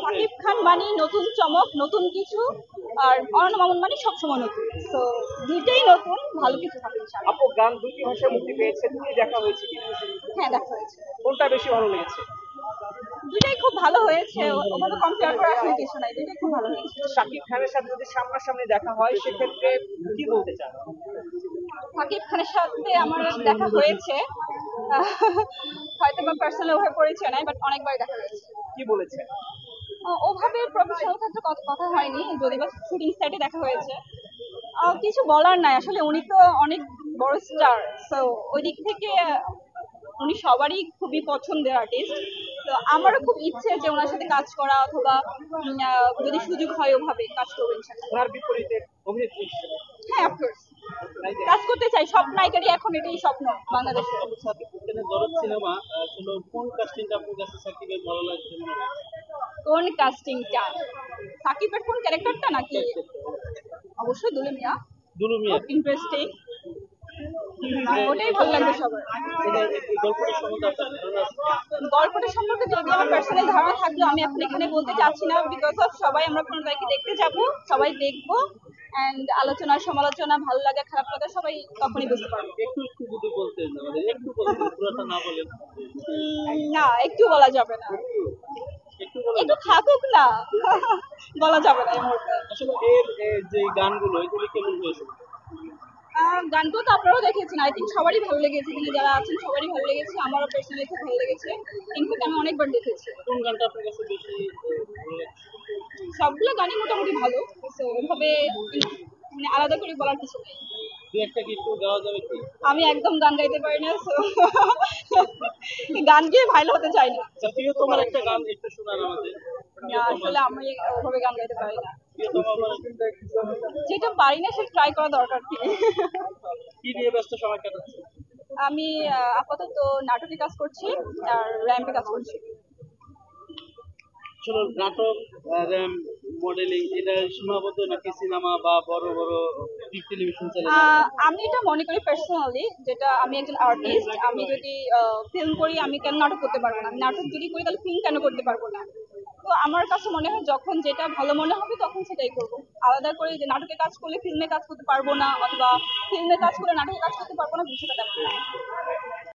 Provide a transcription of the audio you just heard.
শাকিব খান মানে নতুন চমক, নতুন কিছু, আর অরণ্য মামুন মানে সবসময় নতুন। তো দুইটাই নতুন, ভালো কিছু হবে ইনশাআল্লাহ। আপু গান দুটি ভাষায় মুক্তি পেয়েছে, দুটি দেখা হয়েছে কিনা? হ্যাঁ, দেখা হয়েছে। কোনটা বেশি ভালো লেগেছে? দুইটাই খুব ভালো হয়েছে, ওভাবে কম্পেয়ার করার আসলে কিছু নাই, দুইটাই খুব ভালো হয়েছে। শাকিব খানের সাথে যদি সামনাসামনি দেখা হয় সেক্ষেত্রে কি বলতে চান? শাকিব খানের সাথে আমার দেখা হয়েছে, হয়তো বা পার্সোনালি ওভাবে পরিচয় নাই, বাট অনেকবার দেখা হয়েছে। কি বলেছে? ওভাবে প্রফেশনাল ক্ষেত্রে কথা হয়নি, যদি বা শুটিং সাইটে দেখা হয়েছে। কিছু বলার নাই, আসলে উনি তো অনেক বড় স্টার, সো ওই দিক থেকে উনি সবারই খুবই পছন্দের আর্টিস্ট। তো আমারও খুব ইচ্ছে যে ওনার সাথে কাজ করা, অথবা যদি সুযোগ হয় ওভাবে কাজ করবো ইনশাআল্লাহ। ওনার বিপরীতে অভিনেত্রী হিসেবে হ্যাঁ, অফকোর্স কাজ করতে চাই, সব নায়িকারই এখন এটাই স্বপ্ন বাংলাদেশে। সাকিব খানের দরদ সিনেমা আসলে কোন কাস্টিংটা আপনার কাছে সাকিবের ভালো লাগছে? কোন কাস্টিংটা? সাকিবের কোন ক্যারেক্টারটা নাকি? অবশ্যই দুলু মিয়া। দুলু মিয়া ইন্টারেস্টিং, ওটাই ভালো লাগবে সবার। এই গল্পটার সম্বন্ধে আপনার ধারণা আছে? গল্পটা সম্পর্কে যদি আমার পার্সোনাল ধারণা থাকলেও আমি এখন এখানে বলতে চাচ্ছি না, বিকজ অফ সবাই আমরা কোনো জায়গায় দেখতে যাব, সবাই দেখবো, এন্ড আলোচনা সমালোচনা, ভালো লাগা খারাপ লাগা সবাই তখনই বুঝতে পারবো। একটু একটু যদি বলতেন আমাদের, একটু বলতেন, পুরোটা না বলেন। না, একটু বলা যাবে না, একটু বলেন। একটু থাকুক না, বলা যাবে না এই মুহূর্তে। আসলে এর যে গানগুলো এগুলি কেমন হয়েছে? গানগুলো তো আপনারাও দেখেছেন, আই থিঙ্ক সবারই ভালো লেগেছে, এখানে যারা আছেন সবারই ভালো লেগেছে, আমারও পার্সোনালি খুব ভালো লেগেছে, ইনফ্যাক্ট আমি অনেকবার দেখেছি। কোন গানটা আপনার কাছে বেশি ভালো লাগছে? সবগুলো গানই মোটামুটি ভালো, তো ওভাবে মানে আলাদা করে বলার কিছু নেই। দু একটা কি একটু গাওয়া যাবে কি? আমি একদম গান গাইতে পারি না, সো গান গিয়ে ভাইরাল হতে চাই না। প্রিয় তোমার একটা গান একটু শোনান আমাদের। আসলে আমি ওভাবে গান গাইতে পারি না, প্রিয় তোমার যেটা পারি না সেটা ট্রাই করা দরকার কি। কি নিয়ে ব্যস্ত সময় কাটাচ্ছে? আমি আপাতত নাটকে কাজ করছি আর র্যাম্পে কাজ করছি। আসলে নাটক, মডেলিং এটা সীমাবদ্ধ নাকি সিনেমা বা বড় বড় টেলিভিশন চ্যানেল? আমি এটা মনে করি পার্সোনালি, যেটা আমি একজন আর্টিস্ট, আমি যদি ফিল্ম করি আমি কেন নাটক করতে পারবো না, আমি নাটক যদি করি তাহলে ফিল্ম কেন করতে পারবো না। তো আমার কাছে মনে হয় যখন যেটা ভালো মনে হবে তখন সেটাই করবো, আলাদা করে যে নাটকে কাজ করলে ফিল্মে কাজ করতে পারবো না, অথবা ফিল্মে কাজ করলে নাটকে কাজ করতে পারবো না, বিষয়টা তেমন না।